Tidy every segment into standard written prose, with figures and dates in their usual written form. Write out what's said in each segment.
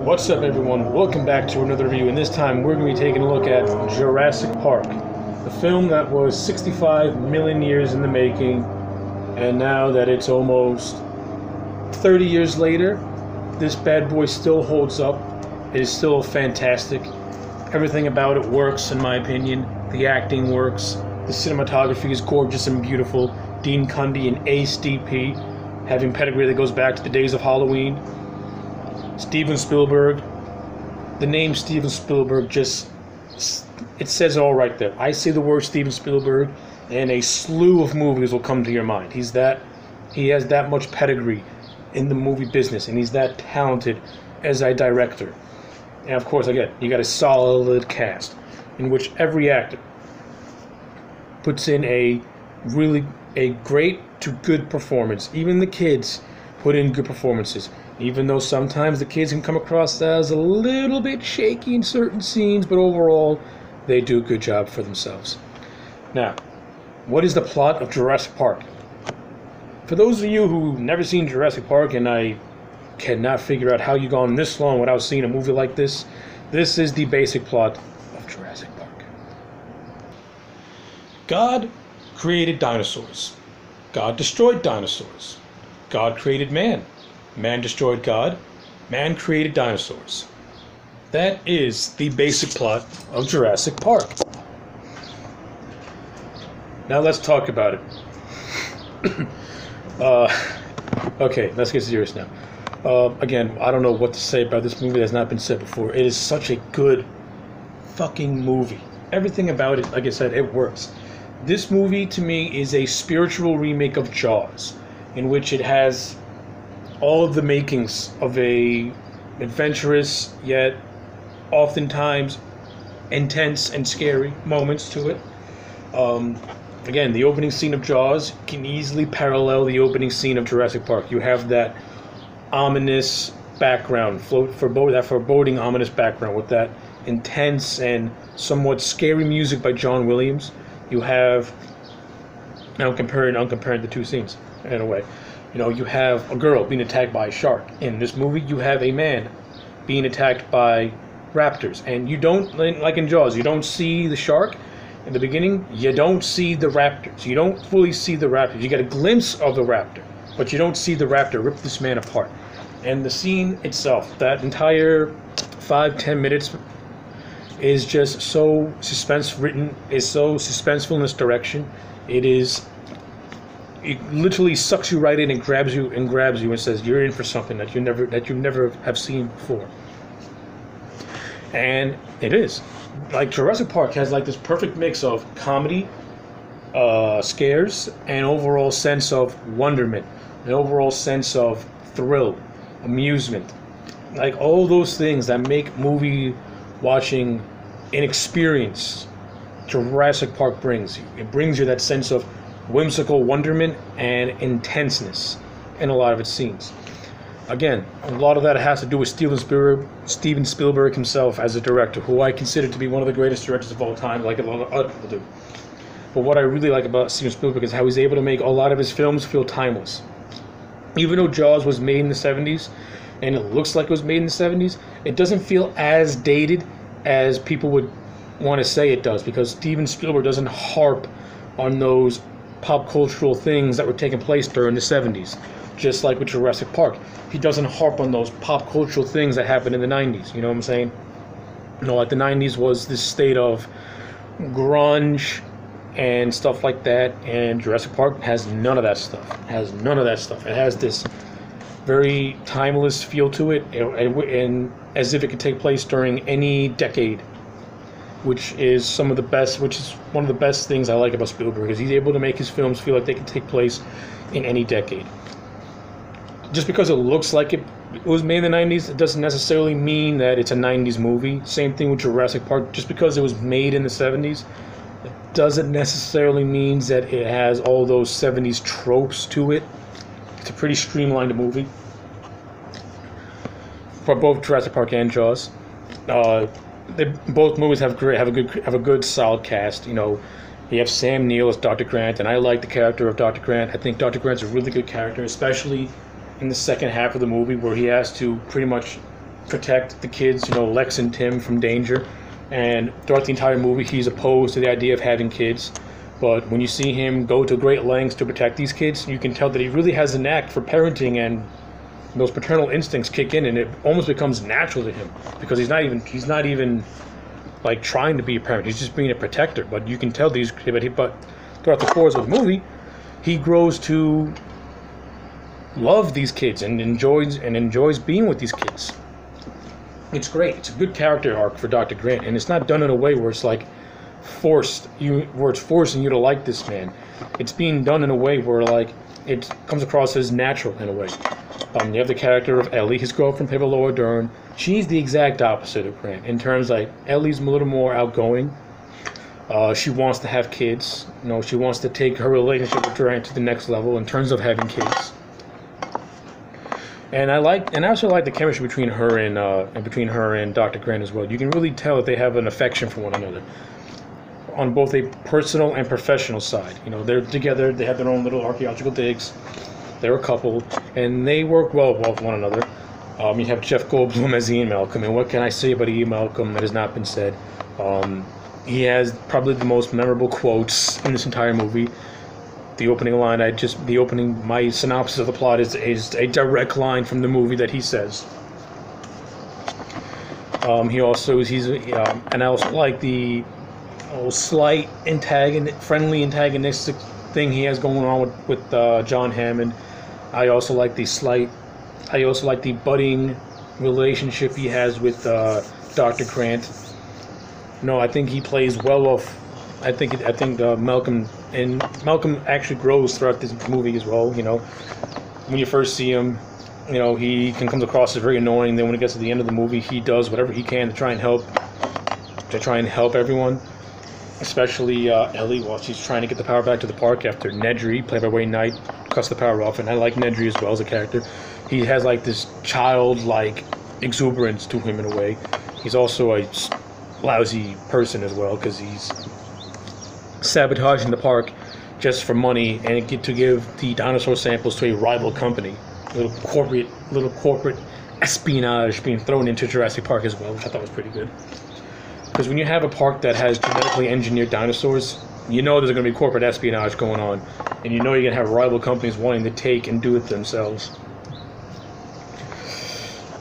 What's up, everyone? Welcome back to another review, and this time we're going to be taking a look at Jurassic Park, the film that was 65 million years in the making, and now that it's almost 30 years later, this bad boy still holds up. It is still fantastic. Everything about it works, in my opinion. The acting works. The cinematography is gorgeous and beautiful. Dean Cundey, an ace DP, having pedigree that goes back to the days of Halloween. Steven Spielberg. The name Steven Spielberg just, it says it all right there. I say the word Steven Spielberg and a slew of movies will come to your mind. He has that much pedigree in the movie business, and he's that talented as a director. And of course, again, you got a solid cast in which every actor puts in a great to good performance. Even the kids put in good performances. Even though sometimes the kids can come across as a little bit shaky in certain scenes, but overall, they do a good job for themselves. Now, what is the plot of Jurassic Park? For those of you who've never seen Jurassic Park, and I cannot figure out how you've gone this long without seeing a movie like this, this is the basic plot of Jurassic Park. God created dinosaurs. God destroyed dinosaurs. God created man. Man destroyed God. Man created dinosaurs. That is the basic plot of Jurassic Park. Now let's talk about it. Okay, let's get serious now. Again, I don't know what to say about this movie that's not been said before. It is such a good fucking movie. Everything about it, like I said, it works. This movie, to me, is a spiritual remake of Jaws, in which it has all of the makings of a adventurous yet oftentimes intense and scary moments to it. Again, the opening scene of Jaws can easily parallel the opening scene of Jurassic Park. You have that ominous background, that foreboding ominous background with that intense and somewhat scary music by John Williams. You have, now I'm comparing the two scenes in a way. You know, you have a girl being attacked by a shark. In this movie, you have a man being attacked by raptors. And you don't, like in Jaws, you don't see the shark in the beginning. You don't see the raptors. You don't fully see the raptors. You get a glimpse of the raptor, but you don't see the raptor rip this man apart. And the scene itself, that entire 5-10 minutes, is just so suspenseful in this direction. It literally sucks you right in and grabs you and says you're in for something that you never have seen before. And it is. Like, Jurassic Park has like this perfect mix of comedy, scares, and overall sense of wonderment, an overall sense of thrill, amusement. Like, all those things that make movie watching an experience, Jurassic Park brings you. It brings you that sense of whimsical wonderment and intenseness in a lot of its scenes. Again, a lot of that has to do with Steven Spielberg himself as a director, who I consider to be one of the greatest directors of all time, like a lot of other people do. But what I really like about Steven Spielberg is how he's able to make a lot of his films feel timeless. Even though Jaws was made in the 70s, and it looks like it was made in the 70s, it doesn't feel as dated as people would want to say it does, because Steven Spielberg doesn't harp on those pop cultural things that were taking place during the 70s. Just like with Jurassic Park, he doesn't harp on those pop cultural things that happened in the 90s. You know what I'm saying? You know, like the 90s was this state of grunge and stuff like that, and Jurassic Park has none of that stuff. It has this very timeless feel to it, and as if it could take place during any decade, which is one of the best things I like about Spielberg, is he's able to make his films feel like they can take place in any decade. Just because it looks like it was made in the 90s, it doesn't necessarily mean that it's a 90s movie. Same thing with Jurassic Park. Just because it was made in the 70s, it doesn't necessarily mean that it has all those 70s tropes to it. It's a pretty streamlined movie for both Jurassic Park and Jaws. Both movies have a good solid cast. You know, you have Sam Neill as Dr. Grant, and I like the character of Dr. Grant. I think Dr. Grant's a really good character, especially in the second half of the movie, where he has to pretty much protect the kids, you know, Lex and Tim from danger. And throughout the entire movie, he's opposed to the idea of having kids. But when you see him go to great lengths to protect these kids, you can tell that he really has a knack for parenting, and those paternal instincts kick in, and it almost becomes natural to him because he's not even like trying to be a parent. He's just being a protector. But you can tell these. But throughout the course of the movie, he grows to love these kids and enjoys being with these kids. It's great. It's a good character arc for Dr. Grant, and it's not done in a way where it's like where it's forcing you to like this man. It's being done in a way where like it comes across as natural in a way. You have the character of Ellie, his girlfriend, played by Laura Dern. She's the exact opposite of Grant in terms like Ellie's a little more outgoing. She wants to have kids. You know, she wants to take her relationship with Grant to the next level in terms of having kids. And I also like the chemistry between her and Dr. Grant as well. You can really tell that they have an affection for one another on both a personal and professional side. You know, they're together. They have their own little archaeological digs. They're a couple, and they work well with one another. You have Jeff Goldblum as Ian Malcolm, and what can I say about Ian Malcolm that has not been said? He has probably the most memorable quotes in this entire movie. The opening line, my synopsis of the plot is a direct line from the movie that he says. And I also like the slight friendly antagonistic thing he has going on with John Hammond. I also like the budding relationship he has with Dr. Grant. No, I think he plays well off. I think Malcolm actually grows throughout this movie as well. You know, when you first see him, you know, he comes across as very annoying. Then when it gets to the end of the movie, he does whatever he can to try and help everyone, especially Ellie while she's trying to get the power back to the park after Nedry, played by Wayne Knight, cuts the power off. And I like Nedry as well as a character. He has like this childlike exuberance to him in a way. He's also a lousy person as well because he's sabotaging the park just for money and get to give the dinosaur samples to a rival company. Little corporate espionage being thrown into Jurassic Park as well, which I thought was pretty good. Because when you have a park that has genetically engineered dinosaurs, you know there's going to be corporate espionage going on, and you know you're going to have rival companies wanting to take and do it themselves.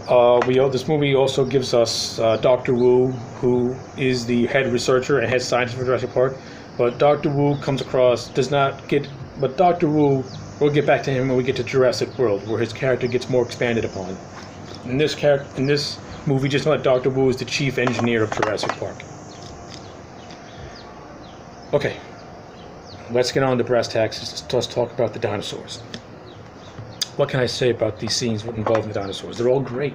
This movie also gives us Dr. Wu, who is the head researcher and head scientist for Jurassic Park. But Dr. Wu Dr. Wu, we'll get back to him when we get to Jurassic World, where his character gets more expanded upon. In this movie, just know that Dr. Wu is the chief engineer of Jurassic Park. Okay, let's get on to brass tacks. Let's talk about the dinosaurs. What can I say about these scenes involving the dinosaurs? They're all great.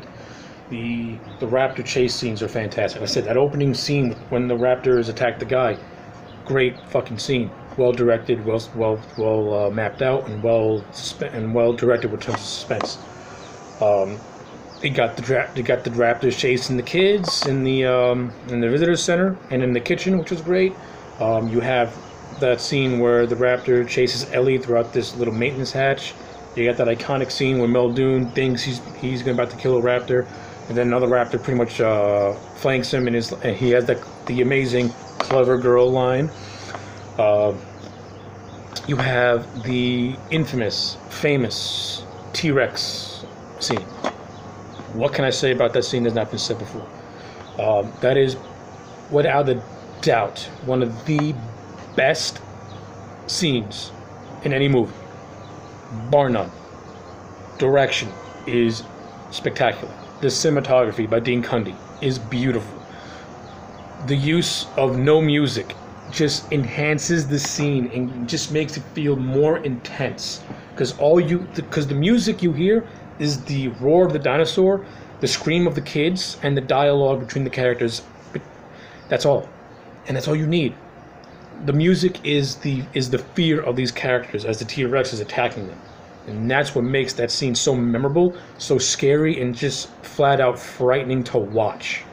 The raptor chase scenes are fantastic. Like I said, that opening scene when the raptors attack the guy, great fucking scene. Well directed, well mapped out, and well directed with terms of suspense. They got the raptors chasing the kids in the visitor center and in the kitchen, which was great. You have that scene where the raptor chases Ellie throughout this little maintenance hatch. You got that iconic scene where Muldoon thinks he's about to kill a raptor, and then another raptor pretty much flanks him, and he has the amazing "clever girl" line. You have the famous T-Rex scene. What can I say about that scene that's not been said before? That is, without a doubt, one of the best scenes in any movie. Bar none. Direction is spectacular. The cinematography by Dean Cundy is beautiful. The use of no music just enhances the scene and just makes it feel more intense. Because the music you hear is the roar of the dinosaur, the scream of the kids, and the dialogue between the characters. That's all. And that's all you need. The music is the fear of these characters as the T-Rex is attacking them. And that's what makes that scene so memorable, so scary, and just flat out frightening to watch.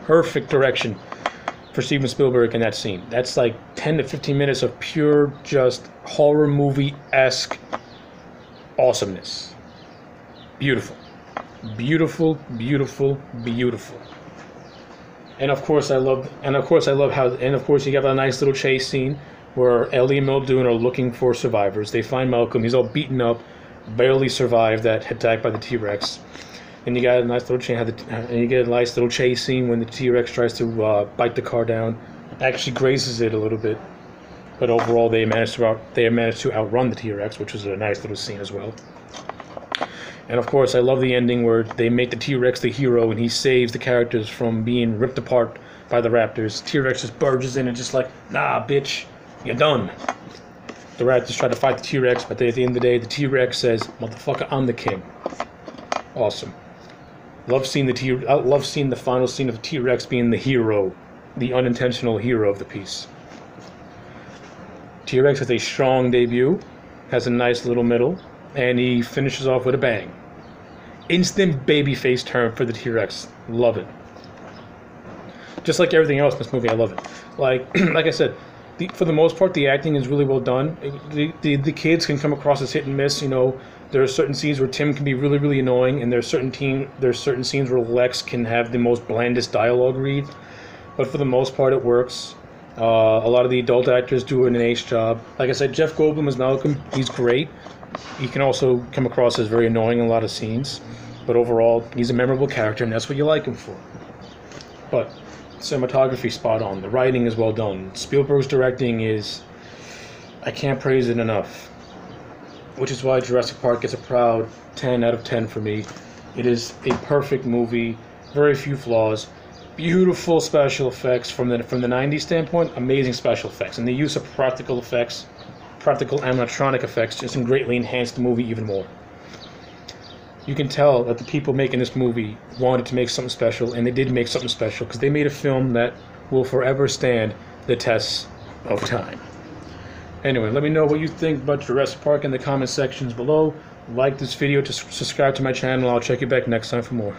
Perfect direction for Steven Spielberg in that scene. That's like 10 to 15 minutes of pure, just horror movie-esque awesomeness. Beautiful. Beautiful, beautiful, beautiful. And of course, I love how, and of course, you got a nice little chase scene where Ellie and Muldoon are looking for survivors. They find Malcolm. He's all beaten up, barely survived that attack by the T-Rex. And you got a nice little chase scene when the T-Rex tries to bite the car down. Actually grazes it a little bit, but overall they managed to outrun the T-Rex, which was a nice little scene as well. And of course, I love the ending where they make the T-Rex the hero and he saves the characters from being ripped apart by the Raptors. T-Rex just barges in and just like, nah, bitch, you're done. The Raptors try to fight the T-Rex, but at the end of the day, the T-Rex says, motherfucker, I'm the king. Awesome. Love seeing the final scene of the T-Rex being the hero, the unintentional hero of the piece. T-Rex has a strong debut, has a nice little middle, and he finishes off with a bang. Instant babyface turn for the T-Rex. Love it. Just like everything else in this movie, I love it. Like I said, for the most part, the acting is really well done. The kids can come across as hit and miss. You know, there are certain scenes where Tim can be really, really annoying, and there's certain scenes where Lex can have the most blandest dialogue read. But for the most part, it works. A lot of the adult actors do an ace job. Like I said, Jeff Goldblum as Malcolm, he's great. He can also come across as very annoying in a lot of scenes, but overall, he's a memorable character, and that's what you like him for. But cinematography spot on. The writing is well done. Spielberg's directing is, I can't praise it enough. Which is why Jurassic Park gets a proud 10 out of 10 for me. It is a perfect movie, very few flaws, beautiful special effects from the 90s standpoint, amazing special effects, and the use of practical animatronic effects just greatly enhanced the movie even more. You can tell that the people making this movie wanted to make something special, and they did make something special because they made a film that will forever stand the test of time. Anyway, let me know what you think about Jurassic Park in the comment sections below. Like this video, to subscribe to my channel. I'll check you back next time for more.